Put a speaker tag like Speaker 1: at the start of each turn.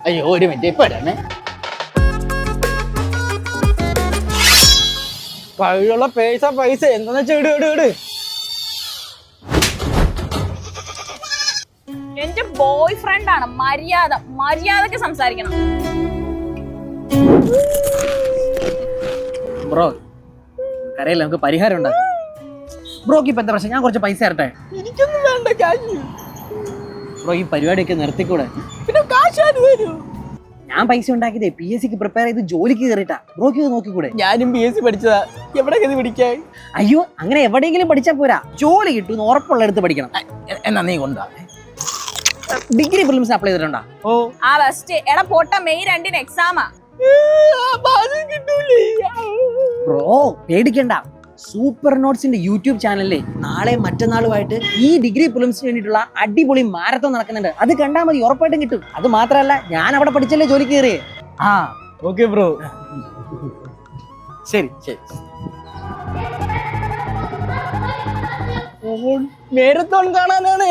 Speaker 1: അയ്യോ ഒരു മിനിറ്റ് ഇപ്പൊ ഇടണേ.
Speaker 2: കയ്യിലുള്ള പൈസ എന്താന്ന് വെച്ചാ ഇട്.
Speaker 3: എന്റെ ബോയ് ഫ്രണ്ട് ആണ്. മര്യാദക്ക് സംസാരിക്കണം.
Speaker 1: ബ്രോ കരയില്ല, നമുക്ക് പരിഹാരം ഉണ്ടാകും. ബ്രോക്ക് ഇപ്പൊ എന്താ പ്രശ്നം? ഞാൻ കുറച്ച് പൈസ തരട്ടെ.
Speaker 2: എനിക്കൊന്നും വേണ്ട കാശ്.
Speaker 1: ബ്രോ ഈ പരിപാടിയൊക്കെ നിർത്തിക്കൂടെ?
Speaker 2: പിന്നെ കാശ് ആര് തരൂ?
Speaker 1: ഞാൻ പൈസ ഉണ്ടാക്കിയതേ PSC പ്രിപ്പയർ ചെയ്ത് ജോലിക്ക് കയറിയിട്ടാ. ബ്രോക്ക് ഇത് നോക്കിക്കൂടെ?
Speaker 2: ഞാനും PSC പഠിച്ചതാ. എവിടെ ഇത് പിടിക്കാൻ?
Speaker 1: അയ്യോ അങ്ങനെ എവിടെയെങ്കിലും പഠിച്ചാൽ പോരാ, ജോലി കിട്ടും ഉറപ്പുള്ള അടുത്ത് പഠിക്കണം. എന്നാ നീ കൊണ്ടാ ഡിഗ്രി പ്രിലിംസ് അപ്ലൈ ചെയ്തിട്ടുണ്ടാ?
Speaker 2: ഓ
Speaker 3: ആ ബെസ്റ്റ്. എടാ പോട്ട മെയ് 2 എക്സാമാ.
Speaker 1: ബ്രോ പേടിക്കണ്ട, സൂപ്പർ നോട്ട്സിന്റെ യൂട്യൂബ് ചാനലിലെ നാളെ മറ്റന്നാളുമായിട്ട് ഈ ഡിഗ്രി പ്രിലിംസിന് വേണ്ടിയിട്ടുള്ള അടിപൊളി മാരത്തോൺ നടക്കുന്നുണ്ട്. അത് കണ്ടാൽ മതി, ഉറപ്പായിട്ടും കിട്ടും. അത് മാത്രമല്ല ഞാൻ അവിടെ പഠിച്ചല്ലേ ജോലി കയറിയേ. ആ
Speaker 2: ഓക്കെ ബ്രോ.
Speaker 1: ശരി.
Speaker 2: മാരത്തോൺ കാണാനാണ്.